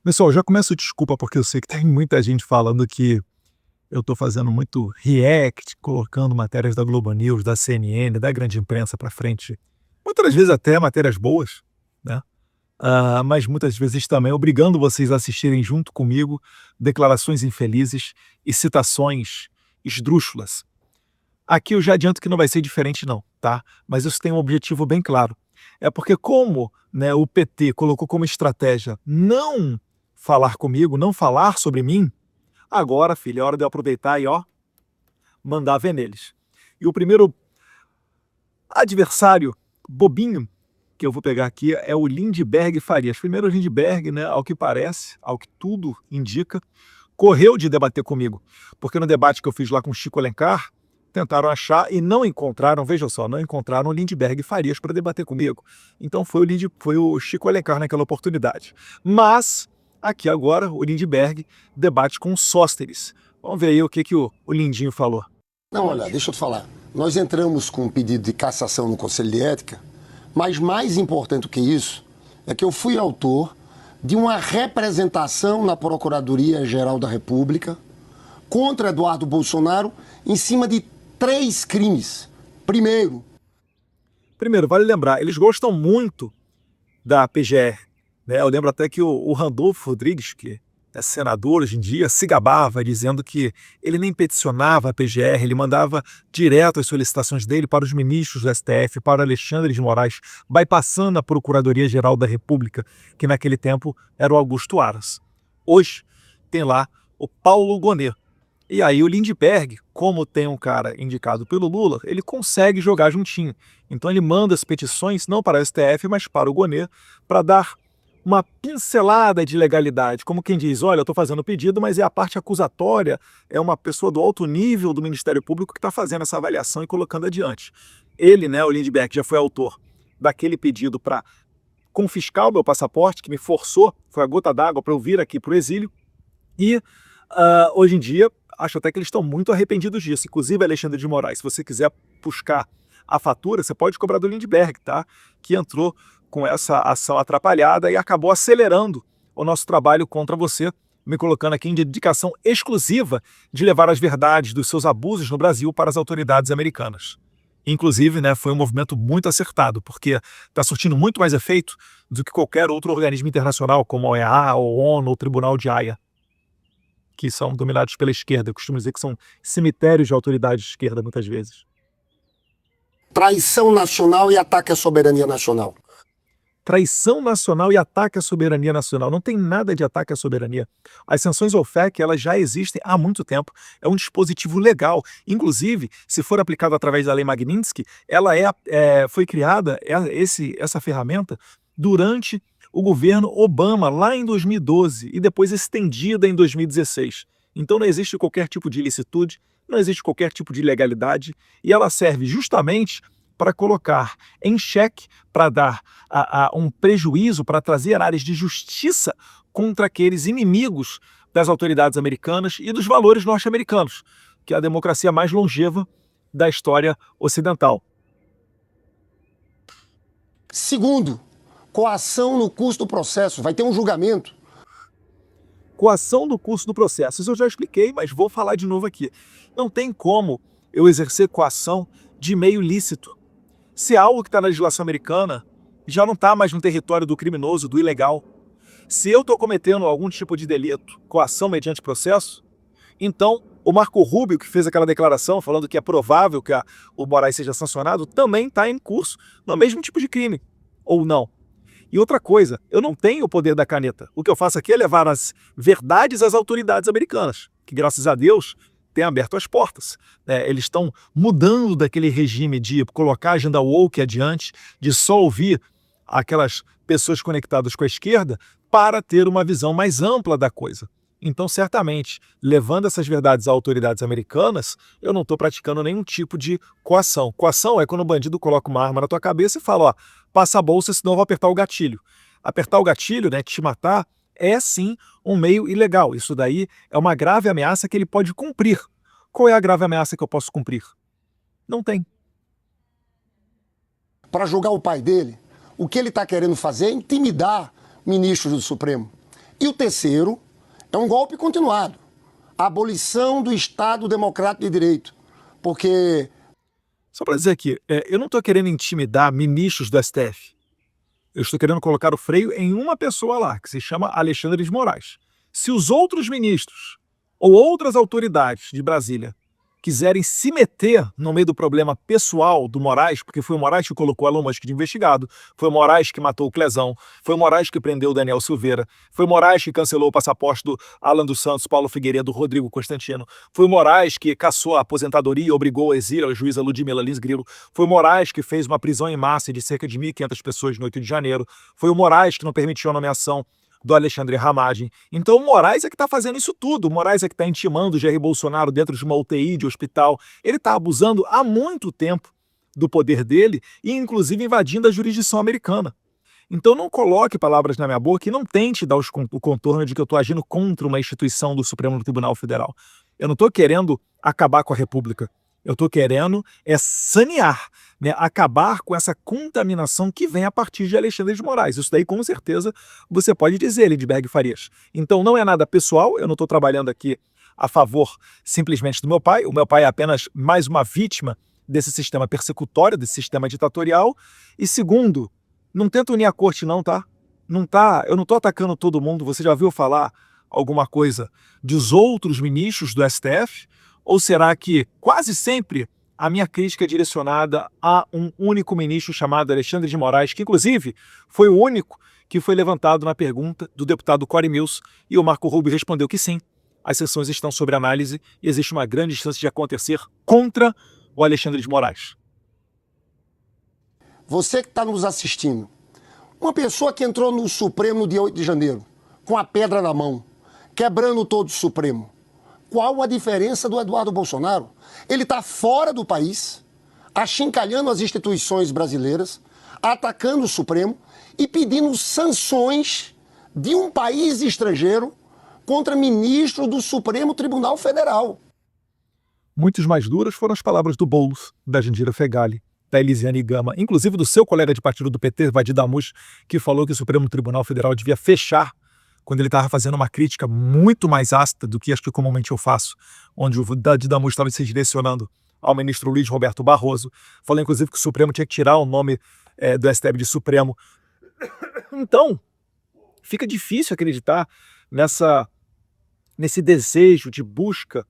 Pessoal, já começo desculpa, porque eu sei que tem muita gente falando que eu estou fazendo muito react, colocando matérias da Globo News, da CNN, da grande imprensa para frente. Muitas das vezes até matérias boas, né? Mas muitas vezes também obrigando vocês a assistirem junto comigo declarações infelizes e citações esdrúxulas. Aqui eu já adianto que não vai ser diferente não, tá? Mas isso tem um objetivo bem claro. É porque como, né, o PT colocou como estratégia não falar comigo, não falar sobre mim, agora, filho, é hora de eu aproveitar e, ó, mandar ver neles. E o primeiro adversário bobinho que eu vou pegar aqui é o Lindbergh Farias. Primeiro, o Lindbergh, né, ao que parece, ao que tudo indica, correu de debater comigo, porque no debate que eu fiz lá com o Chico Alencar, tentaram achar e não encontraram, veja só, não encontraram o Lindbergh Farias para debater comigo. Então foi o Chico Alencar naquela oportunidade. Mas, aqui agora, o Lindbergh debate com o Sósteres. Vamos ver aí o que o Lindinho falou. Não, olha, deixa eu te falar. Nós entramos com um pedido de cassação no Conselho de Ética, mas mais importante do que isso é que eu fui autor de uma representação na Procuradoria-Geral da República contra Eduardo Bolsonaro em cima de 3 crimes. Primeiro, vale lembrar, eles gostam muito da PGR, né? Eu lembro até que o Randolfo Rodrigues, que é senador hoje em dia, se gabava dizendo que ele nem peticionava a PGR, ele mandava direto as solicitações dele para os ministros do STF, para Alexandre de Moraes, bypassando a Procuradoria-Geral da República, que naquele tempo era o Augusto Aras. Hoje tem lá o Paulo Gonet. E aí o Lindbergh, como tem um cara indicado pelo Lula, ele consegue jogar juntinho. Então ele manda as petições não para o STF, mas para o Gonet, para dar uma pincelada de legalidade, como quem diz, olha, eu estou fazendo o pedido, mas é a parte acusatória, é uma pessoa do alto nível do Ministério Público que está fazendo essa avaliação e colocando adiante. Ele, né, o Lindbergh, já foi autor daquele pedido para confiscar o meu passaporte, que me forçou, foi a gota d'água para eu vir aqui para o exílio, e hoje em dia, acho até que eles estão muito arrependidos disso. Inclusive, Alexandre de Moraes, se você quiser buscar a fatura, você pode cobrar do Lindbergh, tá? Que entrou com essa ação atrapalhada e acabou acelerando o nosso trabalho contra você, me colocando aqui em dedicação exclusiva de levar as verdades dos seus abusos no Brasil para as autoridades americanas. Inclusive, né, foi um movimento muito acertado, porque está surtindo muito mais efeito do que qualquer outro organismo internacional, como a OEA, a ONU ou o Tribunal de Haia, que são dominados pela esquerda. Eu costumo dizer que são cemitérios de autoridade de esquerda, muitas vezes. traição nacional e ataque à soberania nacional. Traição nacional e ataque à soberania nacional. Não tem nada de ataque à soberania. As sanções ao FEC, elas já existem há muito tempo. É um dispositivo legal. Inclusive, se for aplicado através da Lei Magnitsky, ela foi criada, essa ferramenta, durante o governo Obama, lá em 2012, e depois estendida em 2016. Então não existe qualquer tipo de ilicitude, não existe qualquer tipo de ilegalidade, e ela serve justamente para colocar em xeque, para dar um prejuízo, para trazer áreas de justiça contra aqueles inimigos das autoridades americanas e dos valores norte-americanos, que é a democracia mais longeva da história ocidental. Segundo, coação no curso do processo. Vai ter um julgamento. Coação no curso do processo. Isso eu já expliquei, mas vou falar de novo aqui. Não tem como eu exercer coação de meio lícito. Se algo que está na legislação americana já não está mais no território do criminoso, do ilegal. Se eu estou cometendo algum tipo de delito, coação mediante processo, então o Marco Rubio, que fez aquela declaração falando que é provável que o Moraes seja sancionado, também está em curso no mesmo tipo de crime, ou não. E outra coisa, eu não tenho o poder da caneta. O que eu faço aqui é levar as verdades às autoridades americanas, que graças a Deus têm aberto as portas. Eles estão mudando daquele regime de colocar a agenda woke adiante, de só ouvir aquelas pessoas conectadas com a esquerda, para ter uma visão mais ampla da coisa. Então, certamente, levando essas verdades às autoridades americanas, eu não estou praticando nenhum tipo de coação. Coação é quando o bandido coloca uma arma na tua cabeça e fala, ó, passa a bolsa, senão eu vou apertar o gatilho. Apertar o gatilho, né, te matar, é sim um meio ilegal. Isso daí é uma grave ameaça que ele pode cumprir. Qual é a grave ameaça que eu posso cumprir? Não tem. Para julgar o pai dele, o que ele está querendo fazer é intimidar ministros do Supremo. E o terceiro é um golpe continuado. A abolição do Estado Democrático de Direito. Porque Só para dizer aqui, eu não estou querendo intimidar ministros do STF. Eu estou querendo colocar o freio em uma pessoa lá, que se chama Alexandre de Moraes. Se os outros ministros ou outras autoridades de Brasília quiserem se meter no meio do problema pessoal do Moraes, porque foi o Moraes que colocou Elon Musk de investigado, foi o Moraes que matou o Clezão, foi o Moraes que prendeu o Daniel Silveira, foi o Moraes que cancelou o passaporte do Alan dos Santos, Paulo Figueiredo, Rodrigo Constantino, foi o Moraes que cassou a aposentadoria e obrigou ao exílio a juíza Ludmila Lins Grilo, foi o Moraes que fez uma prisão em massa de cerca de 1.500 pessoas no 8 de janeiro, foi o Moraes que não permitiu a nomeação do Alexandre Ramagem. Então o Moraes é que está fazendo isso tudo. O Moraes é que está intimando o Jair Bolsonaro dentro de uma UTI de hospital. Ele está abusando há muito tempo do poder dele e inclusive invadindo a jurisdição americana. Então não coloque palavras na minha boca e não tente dar o contorno de que eu estou agindo contra uma instituição do Supremo Tribunal Federal. Eu não estou querendo acabar com a República. Eu estou querendo sanear, né, acabar com essa contaminação que vem a partir de Alexandre de Moraes. Isso daí, com certeza, você pode dizer, Lindbergh Farias. Então, não é nada pessoal, eu não estou trabalhando aqui a favor simplesmente do meu pai. O meu pai é apenas mais uma vítima desse sistema persecutório, desse sistema ditatorial. E segundo, não tenta unir a corte não, tá? Eu não estou atacando todo mundo. Você já ouviu falar alguma coisa dos outros ministros do STF? Ou será que quase sempre a minha crítica é direcionada a um único ministro chamado Alexandre de Moraes, que inclusive foi o único que foi levantado na pergunta do deputado Cory Mills, e o Marco Rubio respondeu que sim, as sessões estão sob análise e existe uma grande chance de acontecer contra o Alexandre de Moraes. você que está nos assistindo, uma pessoa que entrou no Supremo no dia 8 de janeiro, com a pedra na mão, quebrando todo o Supremo, qual a diferença do Eduardo Bolsonaro? Ele está fora do país, achincalhando as instituições brasileiras, atacando o Supremo e pedindo sanções de um país estrangeiro contra ministro do Supremo Tribunal Federal. Muitas mais duras foram as palavras do Boulos, da Jandira Fegali, da Elisiane Gama, inclusive do seu colega de partido do PT, Vadir Damus, que falou que o Supremo Tribunal Federal devia fechar quando ele estava fazendo uma crítica muito mais ácida do que acho que comumente eu faço, onde o Vadir Damus estava se direcionando ao ministro Luiz Roberto Barroso. Falou inclusive que o Supremo tinha que tirar o nome do STF de Supremo. Então, fica difícil acreditar nesse desejo de busca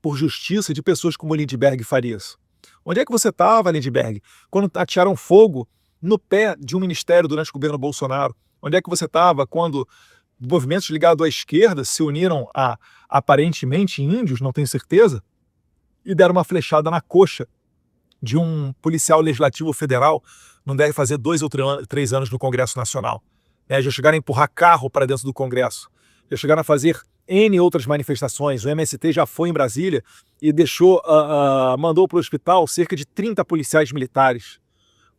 por justiça de pessoas como Lindbergh Farias. Onde é que você estava, Lindbergh, quando atearam fogo no pé de um ministério durante o governo Bolsonaro? Onde é que você estava quando movimentos ligados à esquerda se uniram a aparentemente índios, não tenho certeza, e deram uma flechada na coxa de um policial legislativo federal, não deve fazer 2 ou 3 anos no Congresso Nacional. Já chegaram a empurrar carro para dentro do Congresso, já chegaram a fazer N outras manifestações. O MST já foi em Brasília e mandou para o hospital cerca de 30 policiais militares,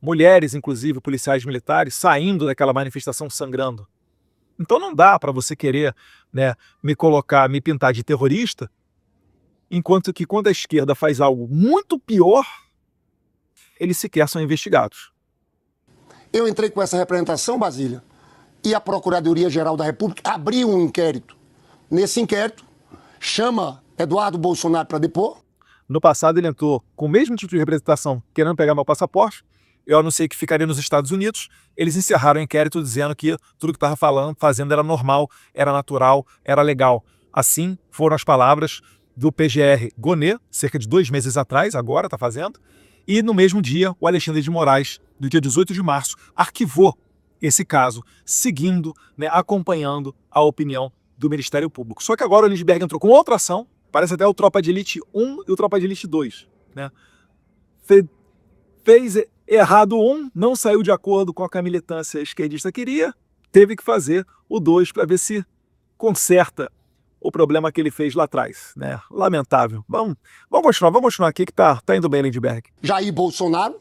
mulheres, inclusive, policiais militares, saindo daquela manifestação sangrando. Então não dá para você querer, me pintar de terrorista, enquanto que quando a esquerda faz algo muito pior, eles sequer são investigados. Eu entrei com essa representação, Basília, e a Procuradoria-Geral da República abriu um inquérito. Nesse inquérito, chama Eduardo Bolsonaro para depor. No passado ele entrou com o mesmo tipo de representação, querendo pegar meu passaporte. Eu anunciei que ficaria nos Estados Unidos. Eles encerraram o inquérito dizendo que tudo que estava fazendo era normal, era natural, era legal. Assim foram as palavras do PGR Gonê, cerca de 2 meses atrás, agora está fazendo. E no mesmo dia, o Alexandre de Moraes, no dia 18 de março, arquivou esse caso, seguindo, acompanhando a opinião do Ministério Público. Só que agora o Lindbergh entrou com outra ação, parece até o Tropa de Elite 1 e o Tropa de Elite 2. Fez errado um, não saiu de acordo com o que a militância esquerdista queria, teve que fazer o 2 para ver se conserta o problema que ele fez lá atrás. Lamentável. Vamos continuar aqui que tá indo bem, Lindbergh. Jair Bolsonaro,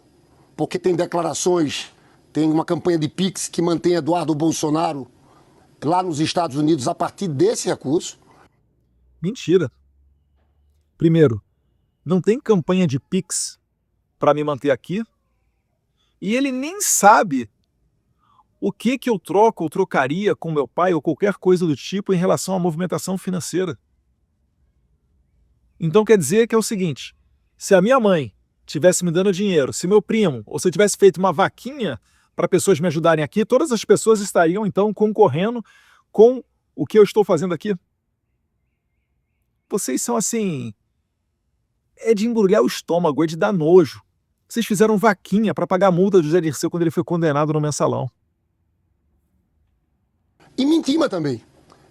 porque tem declarações, tem uma campanha de Pix que mantém Eduardo Bolsonaro lá nos Estados Unidos a partir desse recurso. Mentira. Primeiro, não tem campanha de Pix para me manter aqui. E ele nem sabe o que eu troco ou trocaria com meu pai ou qualquer coisa do tipo em relação à movimentação financeira. Então quer dizer que é o seguinte, se a minha mãe tivesse me dando dinheiro, se meu primo, ou se eu tivesse feito uma vaquinha para pessoas me ajudarem aqui, todas as pessoas estariam então concorrendo com o que eu estou fazendo aqui. Vocês são assim, é de embrulhar o estômago, é de dar nojo. Vocês fizeram vaquinha para pagar a multa do José Dirceu quando ele foi condenado no Mensalão. E me intima também.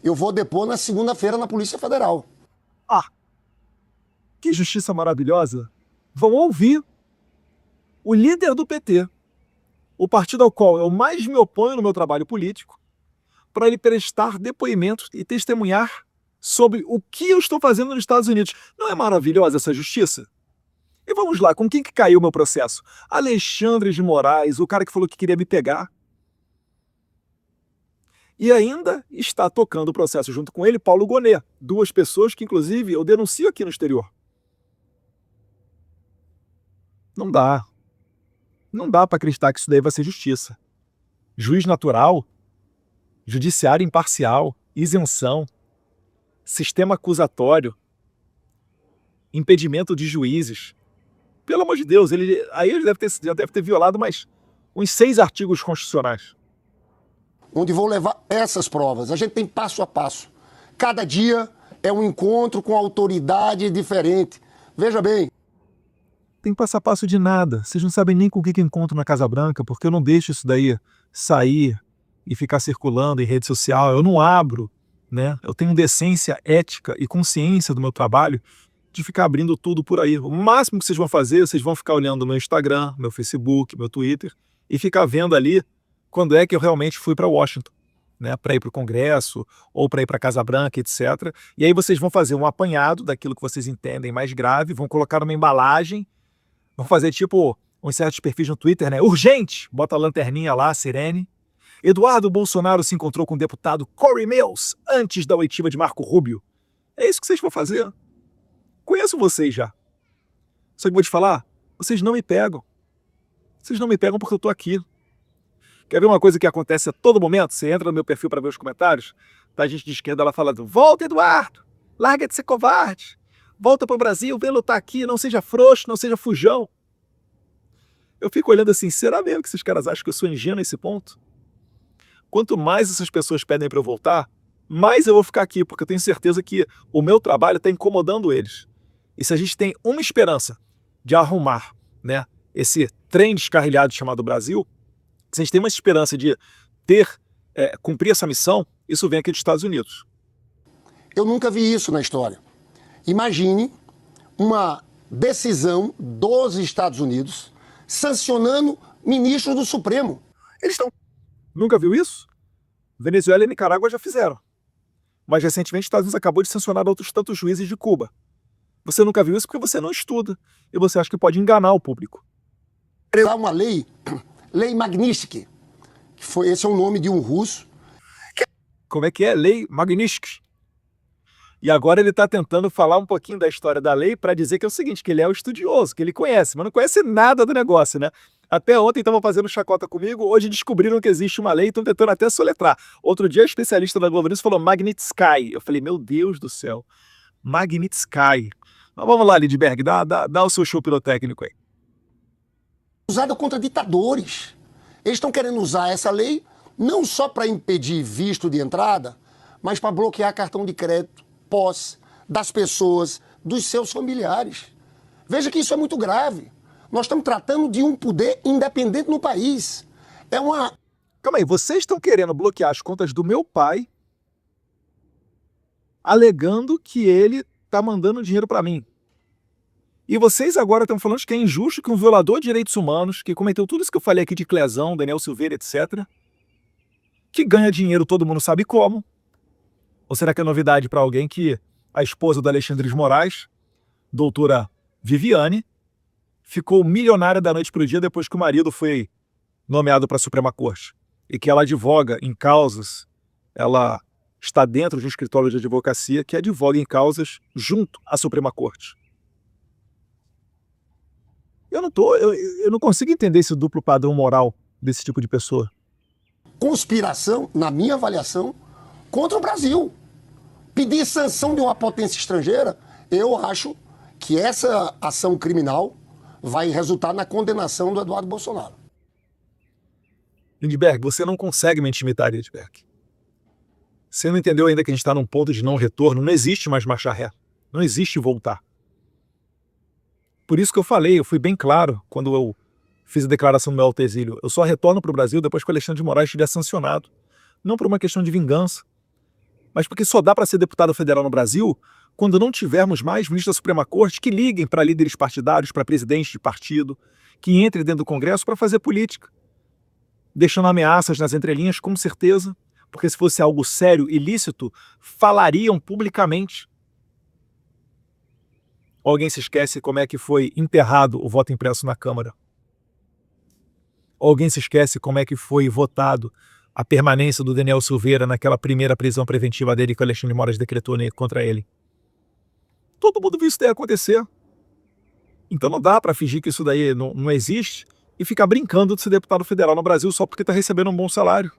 Eu vou depor na segunda-feira na Polícia Federal. Ah, que justiça maravilhosa. Vão ouvir o líder do PT, o partido ao qual eu mais me oponho no meu trabalho político, para ele prestar depoimentos e testemunhar sobre o que eu estou fazendo nos Estados Unidos. Não é maravilhosa essa justiça? E vamos lá, com quem que caiu o meu processo? Alexandre de Moraes, o cara que falou que queria me pegar. E ainda está tocando o processo junto com ele Paulo Gonet, duas pessoas que inclusive eu denuncio aqui no exterior. Não dá. Não dá para acreditar que isso daí vai ser justiça. Juiz natural, judiciário imparcial, isenção, sistema acusatório, impedimento de juízes. Pelo amor de Deus, ele já deve ter violado mais uns 6 artigos constitucionais. Onde vou levar essas provas. A gente tem passo a passo. Cada dia é um encontro com autoridade diferente. Veja bem. Tem passo a passo de nada. Vocês não sabem nem com o que eu encontro na Casa Branca, porque eu não deixo isso daí sair e ficar circulando em rede social. Eu não abro, né? Eu tenho decência, ética e consciência do meu trabalho de ficar abrindo tudo por aí. O máximo que vocês vão fazer, vocês vão ficar olhando meu Instagram, meu Facebook, meu Twitter e ficar vendo ali quando é que eu realmente fui para Washington, né, para ir para o Congresso ou para ir para a Casa Branca, etc. E aí vocês vão fazer um apanhado daquilo que vocês entendem mais grave, vão colocar numa embalagem, vão fazer tipo uns certos perfis no Twitter, né? Urgente! Bota a lanterninha lá, a sirene. Eduardo Bolsonaro se encontrou com o deputado Corey Mills antes da oitiva de Marco Rubio. É isso que vocês vão fazer? Conheço vocês já. Só que vou te falar, vocês não me pegam. Vocês não me pegam porque eu tô aqui. Quer ver uma coisa que acontece a todo momento? Você entra no meu perfil para ver os comentários, tá gente de esquerda lá falando: volta, Eduardo! Larga de ser covarde! Volta pro Brasil, vem lutar aqui, não seja frouxo, não seja fujão. Eu fico olhando assim, será mesmo que esses caras acham que eu sou ingênuo nesse ponto? Quanto mais essas pessoas pedem para eu voltar, mais eu vou ficar aqui, porque eu tenho certeza que o meu trabalho está incomodando eles. E se a gente tem uma esperança de arrumar, né, esse trem descarrilhado chamado Brasil, se a gente tem uma esperança de cumprir essa missão, isso vem aqui dos Estados Unidos. Eu nunca vi isso na história. Imagine uma decisão dos Estados Unidos sancionando ministros do Supremo. Eles estão... Nunca viu isso? Venezuela e Nicarágua já fizeram. Mas recentemente os Estados Unidos acabou de sancionar outros tantos juízes de Cuba. Você nunca viu isso porque você não estuda e você acha que pode enganar o público. Há uma lei, Lei Magnitsky, esse é o nome de um russo. Como é que é? Lei Magnitsky. E agora ele está tentando falar um pouquinho da história da lei para dizer que é o seguinte, que ele é o estudioso, que ele conhece, mas não conhece nada do negócio, né? Até ontem estavam fazendo chacota comigo, hoje descobriram que existe uma lei e estão tentando até soletrar. Outro dia, a especialista da Globo News falou Magnitsky. Eu falei, meu Deus do céu, Magnitsky. Mas vamos lá, Lidberg, dá o seu show pirotécnico aí. Usada contra ditadores. Eles estão querendo usar essa lei não só para impedir visto de entrada, mas para bloquear cartão de crédito, posse das pessoas, dos seus familiares. Veja que isso é muito grave. Nós estamos tratando de um poder independente no país. É uma... Calma aí, vocês estão querendo bloquear as contas do meu pai, alegando que ele está mandando dinheiro para mim. E vocês agora estão falando que é injusto que um violador de direitos humanos, que cometeu tudo isso que eu falei aqui de Clezão, Daniel Silveira, etc., que ganha dinheiro todo mundo sabe como. Ou será que é novidade para alguém que a esposa do Alexandre de Moraes, doutora Viviane, ficou milionária da noite para o dia depois que o marido foi nomeado para a Suprema Corte e que ela advoga em causas, ela está dentro de um escritório de advocacia que advoga em causas junto à Suprema Corte. Eu não consigo entender esse duplo padrão moral desse tipo de pessoa. conspiração, na minha avaliação, contra o Brasil. Pedir sanção de uma potência estrangeira, eu acho que essa ação criminal vai resultar na condenação do Eduardo Bolsonaro. Lindbergh, você não consegue me intimidar, Lindbergh. Você não entendeu ainda que a gente está num ponto de não retorno. Não existe mais marcha ré. Não existe voltar. Por isso que eu falei, eu fui bem claro quando eu fiz a declaração do meu alto exílio. Eu só retorno para o Brasil depois que o Alexandre de Moraes estiver sancionado. Não por uma questão de vingança, mas porque só dá para ser deputado federal no Brasil quando não tivermos mais ministros da Suprema Corte que liguem para líderes partidários, para presidentes de partido, que entrem dentro do Congresso para fazer política. Deixando ameaças nas entrelinhas, com certeza, porque se fosse algo sério, ilícito, falariam publicamente. Alguém se esquece como é que foi enterrado o voto impresso na Câmara? Alguém se esquece como é que foi votado a permanência do Daniel Silveira naquela primeira prisão preventiva dele que o Alexandre de Moraes decretou contra ele? Todo mundo viu isso daí acontecer. Então não dá para fingir que isso daí não existe e ficar brincando de ser deputado federal no Brasil só porque está recebendo um bom salário.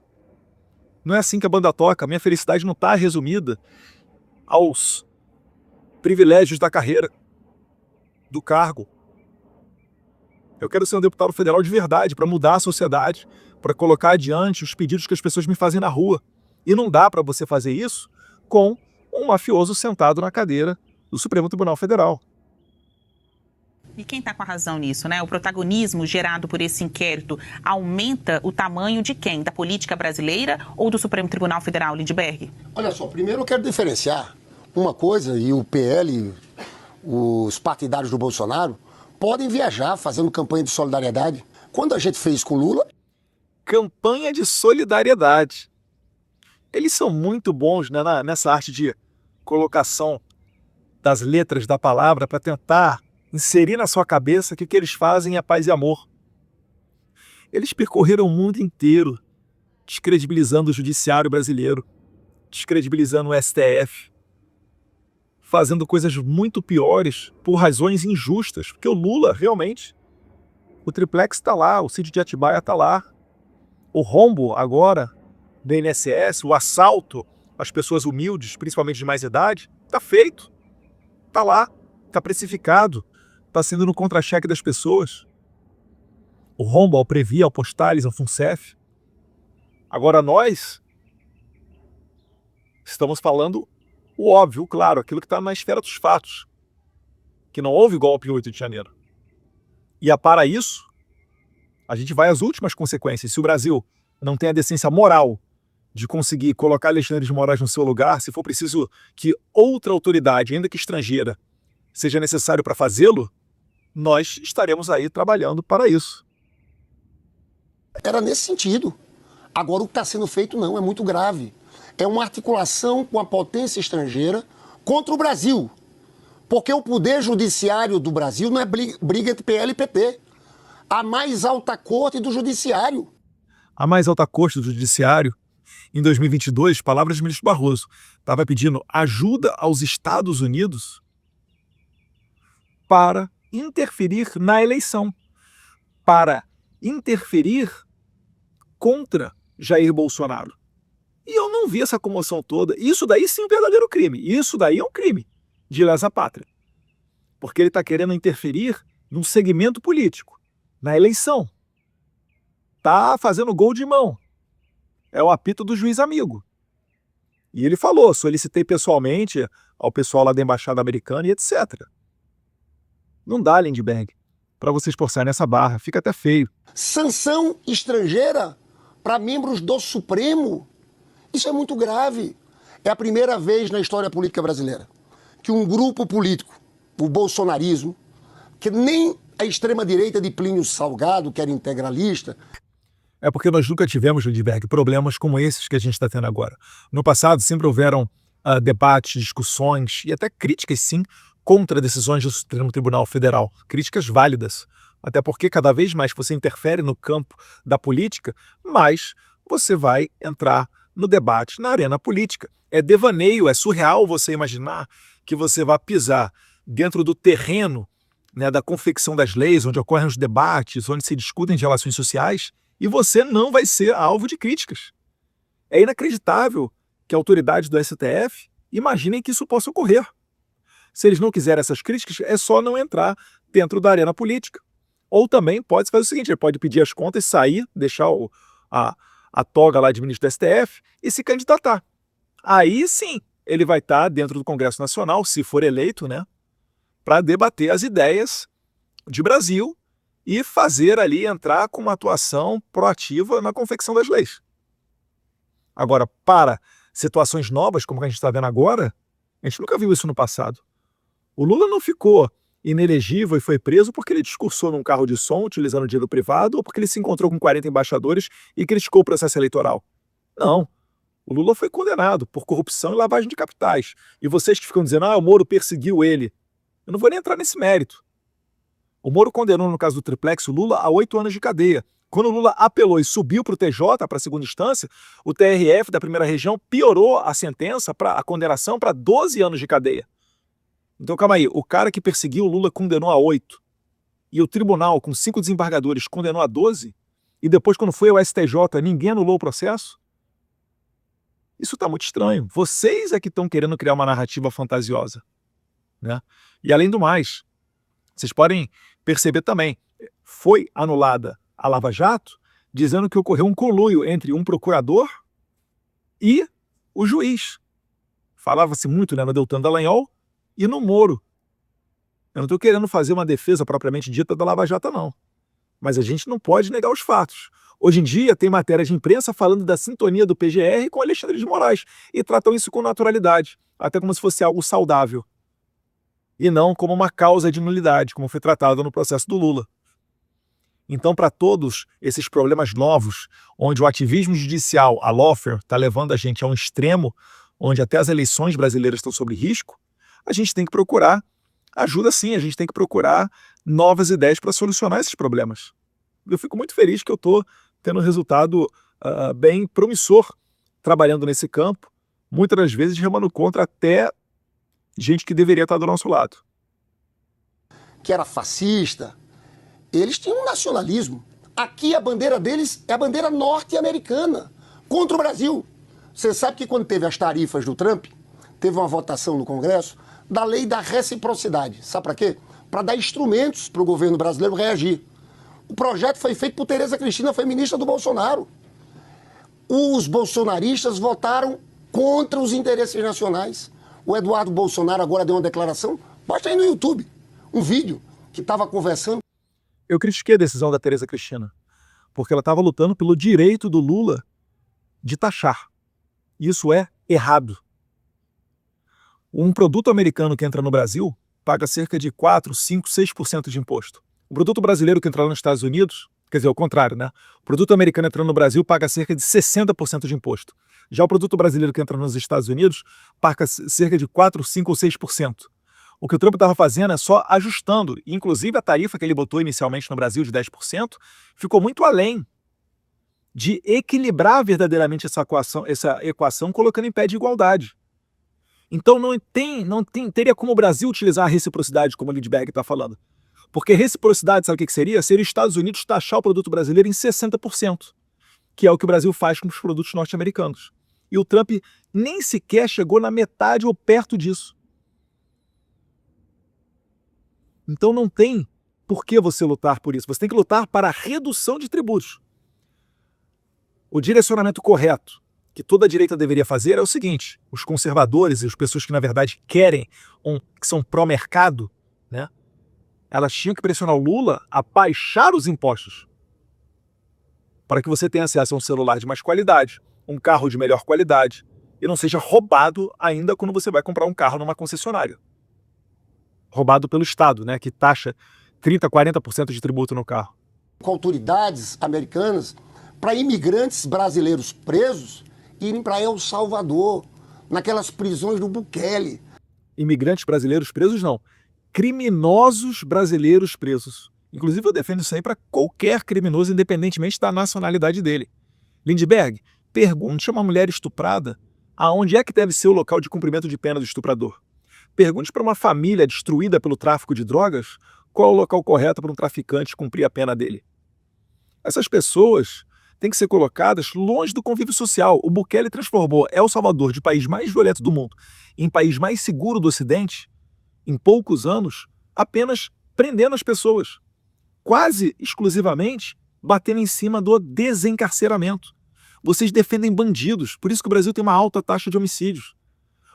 Não é assim que a banda toca. A minha felicidade não está resumida aos privilégios da carreira, do cargo. Eu quero ser um deputado federal de verdade, para mudar a sociedade, para colocar adiante os pedidos que as pessoas me fazem na rua. E não dá para você fazer isso com um mafioso sentado na cadeira do Supremo Tribunal Federal. E quem está com a razão nisso, né? O protagonismo gerado por esse inquérito aumenta o tamanho de quem? Da política brasileira ou do Supremo Tribunal Federal, Lindbergh? Olha só, primeiro eu quero diferenciar uma coisa, e o PL, os partidários do Bolsonaro, podem viajar fazendo campanha de solidariedade. Quando a gente fez com Lula... Campanha de solidariedade. Eles são muito bons, né, nessa arte de colocação das letras da palavra para tentar inserir na sua cabeça que o que eles fazem é paz e amor. Eles percorreram o mundo inteiro, descredibilizando o judiciário brasileiro, descredibilizando o STF, fazendo coisas muito piores por razões injustas, porque o Lula, realmente, o triplex está lá, o sítio de Atibaia está lá, o rombo agora do INSS, o assalto às pessoas humildes, principalmente de mais idade, está feito, está lá, está precificado, está sendo no contra-cheque das pessoas. O rombo ao Previ, ao Postales, ao FUNCEF. Agora nós estamos falando o óbvio, claro, aquilo que está na esfera dos fatos, que não houve golpe em 8 de janeiro. E para isso, a gente vai às últimas consequências. Se o Brasil não tem a decência moral de conseguir colocar Alexandre de Moraes no seu lugar, se for preciso que outra autoridade, ainda que estrangeira, seja necessário para fazê-lo, nós estaremos aí trabalhando para isso. Era nesse sentido. Agora o que está sendo feito não, é muito grave. É uma articulação com a potência estrangeira contra o Brasil. Porque o poder judiciário do Brasil não é briga entre PL e PT. A mais alta corte do judiciário. A mais alta corte do judiciário, em 2022, palavras do ministro Barroso, estava pedindo ajuda aos Estados Unidos para interferir na eleição, para interferir contra Jair Bolsonaro. E eu não vi essa comoção toda. Isso daí sim é um verdadeiro crime. Isso daí é um crime de lesa pátria. Porque ele está querendo interferir num segmento político, na eleição. Está fazendo gol de mão. É o apito do juiz amigo. E ele falou, solicitei pessoalmente ao pessoal lá da Embaixada Americana e etc. Não dá, Lindbergh, para vocês forçarem essa barra. Fica até feio. Sanção estrangeira para membros do Supremo. Isso é muito grave. É a primeira vez na história política brasileira que um grupo político, o bolsonarismo, que nem a extrema-direita de Plínio Salgado, que era integralista... É porque nós nunca tivemos, Lindbergh, problemas como esses que a gente está tendo agora. No passado sempre houveram debates, discussões e até críticas, sim, contra decisões do Supremo Tribunal Federal. Críticas válidas. Até porque cada vez mais que você interfere no campo da política, mais você vai entrar no debate, na arena política. É devaneio, é surreal você imaginar que você vai pisar dentro do terreno, né, da confecção das leis, onde ocorrem os debates, onde se discutem de relações sociais, e você não vai ser alvo de críticas. É inacreditável que autoridades do STF imaginem que isso possa ocorrer. Se eles não quiserem essas críticas, é só não entrar dentro da arena política. Ou também pode fazer o seguinte, ele pode pedir as contas, sair, deixar a toga lá de ministro do STF e se candidatar. Aí sim, ele vai estar dentro do Congresso Nacional, se for eleito, né, para debater as ideias de Brasil e fazer ali, entrar com uma atuação proativa na confecção das leis. Agora, para situações novas, como a gente está vendo agora, a gente nunca viu isso no passado. O Lula não ficou inelegível e foi preso porque ele discursou num carro de som utilizando dinheiro privado ou porque ele se encontrou com 40 embaixadores e criticou o processo eleitoral. Não. O Lula foi condenado por corrupção e lavagem de capitais. E vocês que ficam dizendo, o Moro perseguiu ele. Eu não vou nem entrar nesse mérito. O Moro condenou, no caso do triplex, o Lula a 8 anos de cadeia. Quando o Lula apelou e subiu para o TJ, para a segunda instância, o TRF da primeira região piorou a sentença, a condenação, para 12 anos de cadeia. Então, calma aí, o cara que perseguiu o Lula condenou a 8, e o tribunal, com 5 desembargadores, condenou a 12, e depois, quando foi ao STJ, ninguém anulou o processo? Isso está muito estranho. Vocês é que estão querendo criar uma narrativa fantasiosa, né? E além do mais, vocês podem perceber também, foi anulada a Lava Jato, dizendo que ocorreu um conluio entre um procurador e o juiz. Falava-se muito, né, no Deltan Dallagnol e no Moro. Eu não estou querendo fazer uma defesa propriamente dita da Lava Jato, não. Mas a gente não pode negar os fatos. Hoje em dia tem matéria de imprensa falando da sintonia do PGR com Alexandre de Moraes e tratam isso com naturalidade, até como se fosse algo saudável. E não como uma causa de nulidade, como foi tratado no processo do Lula. Então, para todos esses problemas novos, onde o ativismo judicial, a lawfare, está levando a gente a um extremo, onde até as eleições brasileiras estão sob risco, a gente tem que procurar ajuda sim, a gente tem que procurar novas ideias para solucionar esses problemas. Eu fico muito feliz que eu estou tendo um resultado bem promissor trabalhando nesse campo, muitas das vezes remando contra até gente que deveria estar do nosso lado. Que era fascista, eles tinham um nacionalismo. Aqui a bandeira deles é a bandeira norte-americana, contra o Brasil. Você sabe que quando teve as tarifas do Trump, teve uma votação no Congresso da lei da reciprocidade. Sabe para quê? Para dar instrumentos para o governo brasileiro reagir. O projeto foi feito por Tereza Cristina, foi ministra do Bolsonaro. Os bolsonaristas votaram contra os interesses nacionais. O Eduardo Bolsonaro agora deu uma declaração, bota aí no YouTube, um vídeo que estava conversando. Eu critiquei a decisão da Tereza Cristina, porque ela estava lutando pelo direito do Lula de taxar. Isso é errado. Um produto americano que entra no Brasil paga cerca de 4, 5, 6% de imposto. O produto brasileiro que entra lá nos Estados Unidos, quer dizer, o contrário, né? O produto americano entrando no Brasil paga cerca de 60% de imposto. Já o produto brasileiro que entra nos Estados Unidos paga cerca de 4, 5 ou 6%. O que o Trump estava fazendo é só ajustando. Inclusive a tarifa que ele botou inicialmente no Brasil de 10% ficou muito além de equilibrar verdadeiramente essa equação colocando em pé de igualdade. Então teria como o Brasil utilizar a reciprocidade, como o Lindbergh está falando. Porque reciprocidade, sabe o que seria? Seria os Estados Unidos taxar o produto brasileiro em 60%, que é o que o Brasil faz com os produtos norte-americanos. E o Trump nem sequer chegou na metade ou perto disso. Então não tem por que você lutar por isso. Você tem que lutar para a redução de tributos. O direcionamento correto que toda a direita deveria fazer é o seguinte: os conservadores e as pessoas que na verdade querem, que são pró-mercado, né, elas tinham que pressionar o Lula a baixar os impostos para que você tenha acesso a um celular de mais qualidade, um carro de melhor qualidade e não seja roubado ainda quando você vai comprar um carro numa concessionária. Roubado pelo Estado, né, que taxa 30%, 40% de tributo no carro. Com autoridades americanas para imigrantes brasileiros presos irem para El Salvador, naquelas prisões do Bukele. Imigrantes brasileiros presos não. Criminosos brasileiros presos. Inclusive eu defendo isso aí para qualquer criminoso, independentemente da nacionalidade dele. Lindbergh, pergunte a uma mulher estuprada aonde é que deve ser o local de cumprimento de pena do estuprador. Pergunte para uma família destruída pelo tráfico de drogas qual é o local correto para um traficante cumprir a pena dele. Essas pessoas têm que ser colocadas longe do convívio social. O Bukele transformou El Salvador de país mais violento do mundo em país mais seguro do Ocidente em poucos anos, apenas prendendo as pessoas, quase exclusivamente batendo em cima do desencarceramento. Vocês defendem bandidos, por isso que o Brasil tem uma alta taxa de homicídios.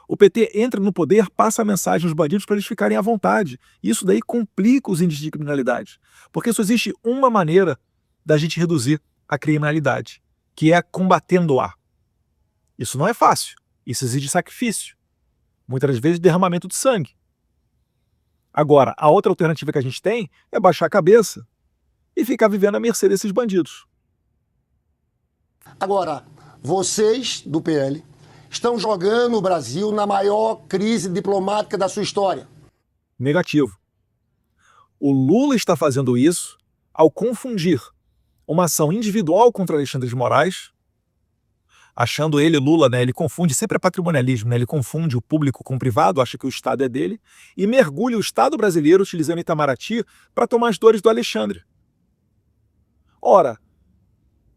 O PT entra no poder, passa a mensagem aos bandidos para eles ficarem à vontade. Isso daí complica os índices de criminalidade. Porque só existe uma maneira da gente reduzir a criminalidade, que é combatendo-a. Isso não é fácil. Isso exige sacrifício. Muitas vezes derramamento de sangue. Agora, a outra alternativa que a gente tem é baixar a cabeça e ficar vivendo à mercê desses bandidos. Agora, vocês do PL estão jogando o Brasil na maior crise diplomática da sua história. Negativo. O Lula está fazendo isso ao confundir uma ação individual contra Alexandre de Moraes, achando ele, Lula, ele confunde, sempre é patrimonialismo, ele confunde o público com o privado, acha que o Estado é dele, e mergulha o Estado brasileiro utilizando Itamaraty para tomar as dores do Alexandre. Ora,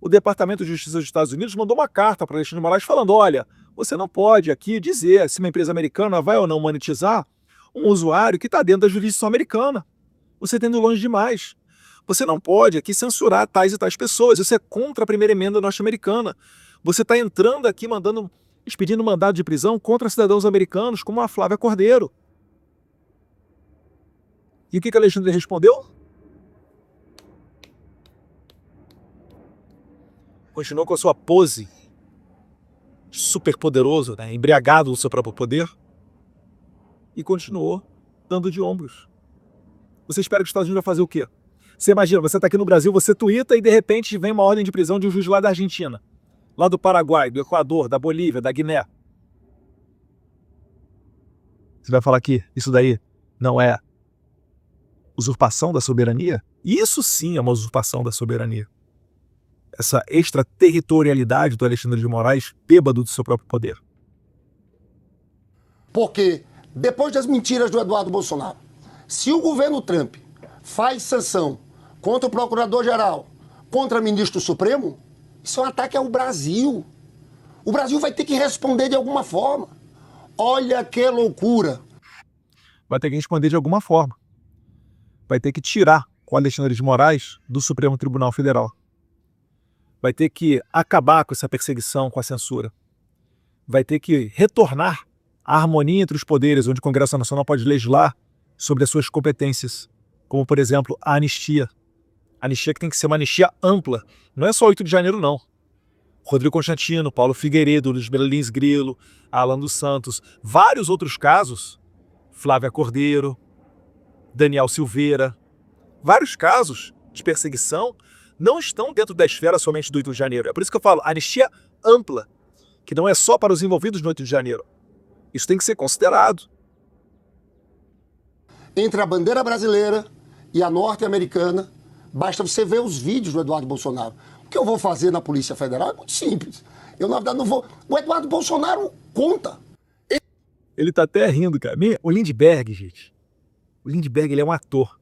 o Departamento de Justiça dos Estados Unidos mandou uma carta para Alexandre de Moraes falando, olha, você não pode aqui dizer se uma empresa americana vai ou não monetizar um usuário que está dentro da jurisdição americana. Você está indo longe demais. Você não pode aqui censurar tais e tais pessoas. Isso é contra a primeira emenda norte-americana. Você está entrando aqui expedindo mandado de prisão contra cidadãos americanos, como a Flávia Cordeiro. E o que Alexandre respondeu? Continuou com a sua pose super poderoso, embriagado do seu próprio poder, e continuou dando de ombros. Você espera que os Estados Unidos vai fazer o quê? Você imagina, você está aqui no Brasil, você tuita e de repente vem uma ordem de prisão de um juiz lá da Argentina, lá do Paraguai, do Equador, da Bolívia, da Guiné. Você vai falar que isso daí não é usurpação da soberania? Isso sim é uma usurpação da soberania. Essa extraterritorialidade do Alexandre de Moraes, bêbado do seu próprio poder. Porque, depois das mentiras do Eduardo Bolsonaro, se o governo Trump faz sanção contra o Procurador-Geral, contra o Ministro Supremo, isso é um ataque ao Brasil. O Brasil vai ter que responder de alguma forma. Olha que loucura. Vai ter que responder de alguma forma. Vai ter que tirar o Alexandre de Moraes do Supremo Tribunal Federal. Vai ter que acabar com essa perseguição, com a censura. Vai ter que retornar à harmonia entre os poderes, onde o Congresso Nacional pode legislar sobre as suas competências, como, por exemplo, a anistia. A anistia que tem que ser uma anistia ampla. Não é só 8 de janeiro, não. Rodrigo Constantino, Paulo Figueiredo, Luiz Lins Grilo, Alan dos Santos, vários outros casos, Flávia Cordeiro, Daniel Silveira, vários casos de perseguição não estão dentro da esfera somente do 8 de janeiro. É por isso que eu falo anistia ampla, que não é só para os envolvidos no 8 de janeiro. Isso tem que ser considerado. Entre a bandeira brasileira e a norte-americana, basta você ver os vídeos do Eduardo Bolsonaro. O que eu vou fazer na Polícia Federal é muito simples. Eu, na verdade, não vou... O Eduardo Bolsonaro conta. Ele tá até rindo, cara. O Lindbergh, gente. O Lindbergh, ele é um ator.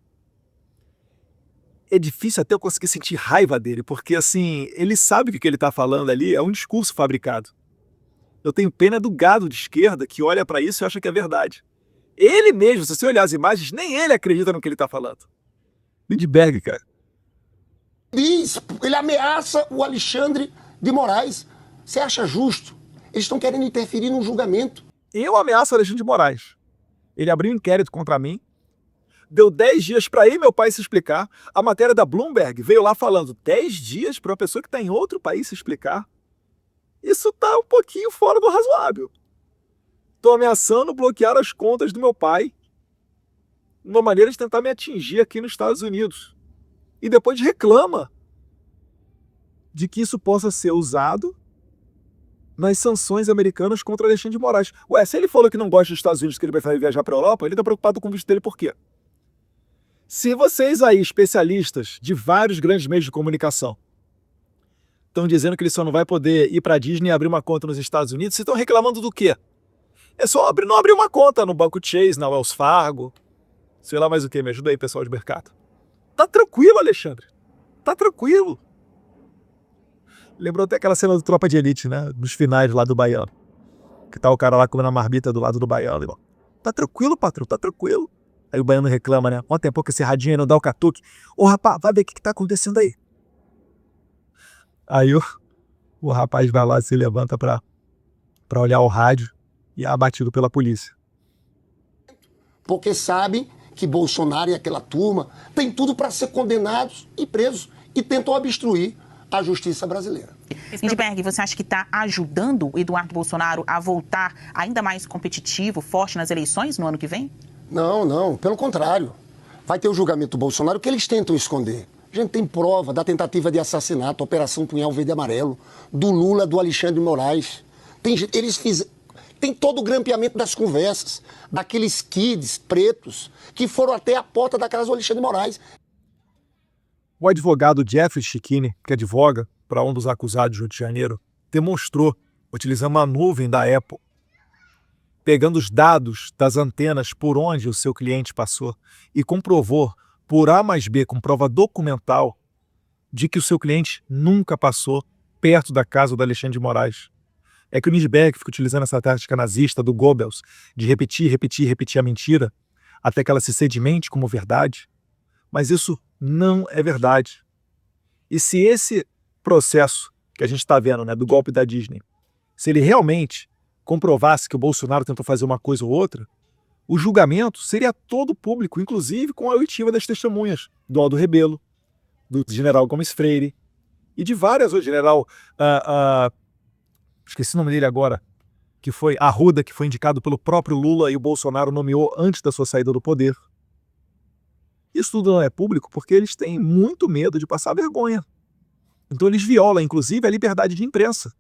É difícil até eu conseguir sentir raiva dele, porque, assim, ele sabe que o que ele tá falando ali é um discurso fabricado. Eu tenho pena do gado de esquerda que olha pra isso e acha que é verdade. Ele mesmo, se você olhar as imagens, nem ele acredita no que ele tá falando. Lindbergh, cara. Ele ameaça o Alexandre de Moraes. Você acha justo? Eles estão querendo interferir no julgamento. Eu ameaço o Alexandre de Moraes. Ele abriu um inquérito contra mim, deu 10 dias para ir meu pai se explicar. A matéria da Bloomberg veio lá falando 10 dias para uma pessoa que está em outro país se explicar. Isso tá um pouquinho fora do razoável. Estou ameaçando bloquear as contas do meu pai. Uma maneira de tentar me atingir aqui nos Estados Unidos. E depois reclama de que isso possa ser usado nas sanções americanas contra Alexandre de Moraes. Ué, se ele falou que não gosta dos Estados Unidos, que ele prefere viajar para a Europa, ele está preocupado com o visto dele por quê? Se vocês aí, especialistas de vários grandes meios de comunicação, estão dizendo que ele só não vai poder ir para a Disney e abrir uma conta nos Estados Unidos, vocês estão reclamando do quê? É só não abrir uma conta no Banco Chase, na Wells Fargo, sei lá mais o que, me ajuda aí, pessoal de mercado. Tá tranquilo, Alexandre. Tá tranquilo. Lembrou até aquela cena do Tropa de Elite, né? Nos finais lá do Baiano. Que tá o cara lá comendo a marmita do lado do Baiano. Irmão. Tá tranquilo, patrão, tá tranquilo. Aí o Baiano reclama, né? Quanto tempo que esse radinho aí não dá o catuque. Ô, rapaz, vai ver o que tá acontecendo aí. Aí o rapaz vai lá, se levanta pra olhar o rádio e é abatido pela polícia. Porque sabem que Bolsonaro e aquela turma têm tudo para ser condenados e presos e tentam obstruir a justiça brasileira. Lindbergh, você acha que está ajudando o Eduardo Bolsonaro a voltar ainda mais competitivo, forte nas eleições no ano que vem? Não, pelo contrário. Vai ter o julgamento do Bolsonaro que eles tentam esconder. A gente tem prova da tentativa de assassinato, Operação Punhal Verde e Amarelo, do Lula, do Alexandre de Moraes. Tem todo o grampeamento das conversas, daqueles kids pretos que foram até a porta da casa do Alexandre de Moraes. O advogado Jeffrey Schickini, que advoga para um dos acusados do Rio de Janeiro, demonstrou, utilizando uma nuvem da Apple, pegando os dados das antenas por onde o seu cliente passou e comprovou por A mais B, com prova documental, de que o seu cliente nunca passou perto da casa do Alexandre de Moraes. É que o Lindbergh fica utilizando essa tática nazista do Goebbels de repetir a mentira até que ela se sedimente como verdade. Mas isso não é verdade. E se esse processo que a gente está vendo, né, do golpe da Disney, se ele realmente comprovasse que o Bolsonaro tentou fazer uma coisa ou outra, o julgamento seria todo público, inclusive com a oitiva das testemunhas do Aldo Rebelo, do general Gomes Freire e de várias outras, general, esqueci o nome dele agora, que foi Arruda, que foi indicado pelo próprio Lula e o Bolsonaro nomeou antes da sua saída do poder. Isso tudo não é público porque eles têm muito medo de passar vergonha. Então eles violam, inclusive, a liberdade de imprensa,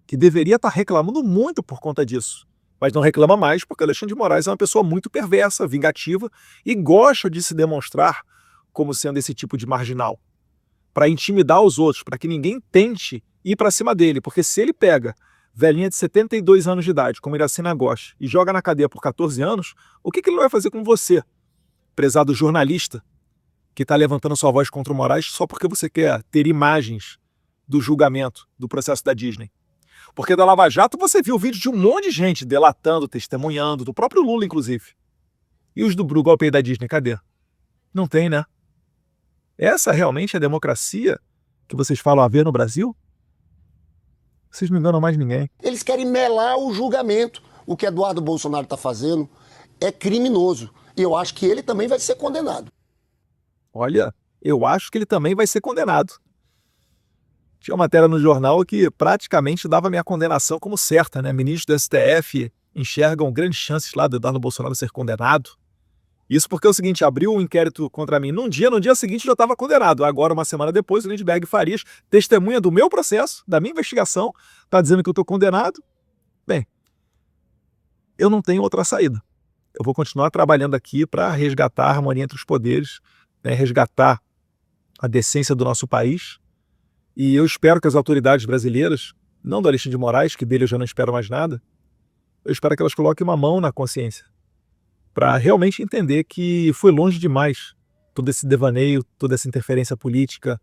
que deveria estar reclamando muito por conta disso. Mas não reclama mais porque Alexandre de Moraes é uma pessoa muito perversa, vingativa e gosta de se demonstrar como sendo esse tipo de marginal, para intimidar os outros, para que ninguém tente ir para cima dele, porque se ele pega velhinha de 72 anos de idade, como Iracema Gosch, e joga na cadeia por 14 anos, o que ele vai fazer com você, prezado jornalista, que está levantando sua voz contra o Moraes só porque você quer ter imagens do julgamento, do processo da Disney? Porque da Lava Jato você viu vídeo de um monte de gente delatando, testemunhando, do próprio Lula, inclusive. E os do golpe aí da Disney, cadê? Não tem, né? Essa realmente é a democracia que vocês falam haver no Brasil? Vocês não enganam mais ninguém. Eles querem melar o julgamento. O que Eduardo Bolsonaro está fazendo é criminoso. E eu acho que ele também vai ser condenado. Olha, eu acho que ele também vai ser condenado. Tinha uma matéria no jornal que praticamente dava minha condenação como certa, né? Ministros do STF enxergam grandes chances lá do Eduardo Bolsonaro ser condenado. Isso porque é o seguinte, abriu um inquérito contra mim no dia seguinte já estava condenado. Agora, uma semana depois, o Lindbergh Farias, testemunha do meu processo, da minha investigação, está dizendo que eu estou condenado. Bem, eu não tenho outra saída. Eu vou continuar trabalhando aqui para resgatar a harmonia entre os poderes, né? Resgatar a decência do nosso país. E eu espero que as autoridades brasileiras, não do Alexandre de Moraes, que dele eu já não espero mais nada, eu espero que elas coloquem uma mão na consciência para realmente entender que foi longe demais todo esse devaneio, toda essa interferência política,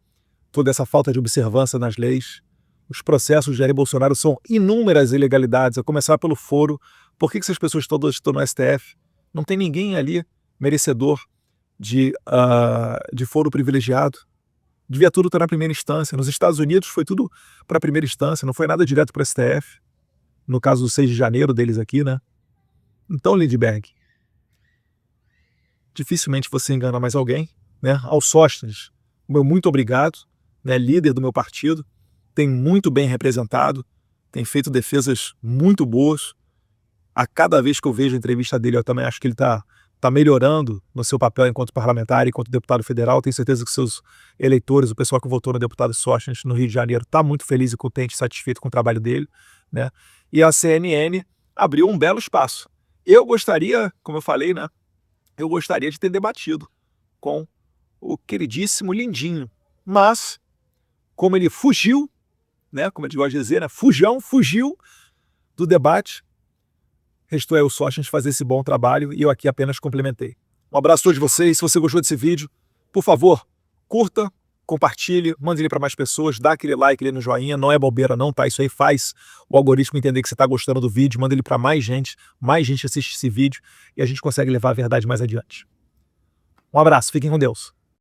toda essa falta de observância nas leis. Os processos de Jair Bolsonaro são inúmeras ilegalidades, a começar pelo foro. Por que essas pessoas todas estão no STF? Não tem ninguém ali merecedor de foro privilegiado. Devia tudo estar na primeira instância. Nos Estados Unidos foi tudo para a primeira instância, não foi nada direto para o STF. No caso do 6 de janeiro deles aqui, né? Então, Lindbergh, dificilmente você engana mais alguém, né? Ao Sóstenes, meu muito obrigado, né? Líder do meu partido, tem muito bem representado, tem feito defesas muito boas. A cada vez que eu vejo a entrevista dele, eu também acho que ele está melhorando no seu papel enquanto parlamentar, enquanto deputado federal. Tenho certeza que seus eleitores, o pessoal que votou no deputado Sóstenes no Rio de Janeiro, está muito feliz e contente, satisfeito com o trabalho dele, né? E a CNN abriu um belo espaço. Eu gostaria, como eu falei, né? Eu gostaria de ter debatido com o queridíssimo Lindinho. Mas, como ele fugiu, né? Como a gente gosta de dizer, né? Fugiu do debate. Restou aí o Sóstenes fazer esse bom trabalho e eu aqui apenas complementei. Um abraço a todos vocês. Se você gostou desse vídeo, por favor, curta, compartilhe, mande ele para mais pessoas, dá aquele like ali no joinha, não é bobeira não, tá? Isso aí faz o algoritmo entender que você está gostando do vídeo, manda ele para mais gente assiste esse vídeo e a gente consegue levar a verdade mais adiante. Um abraço, fiquem com Deus.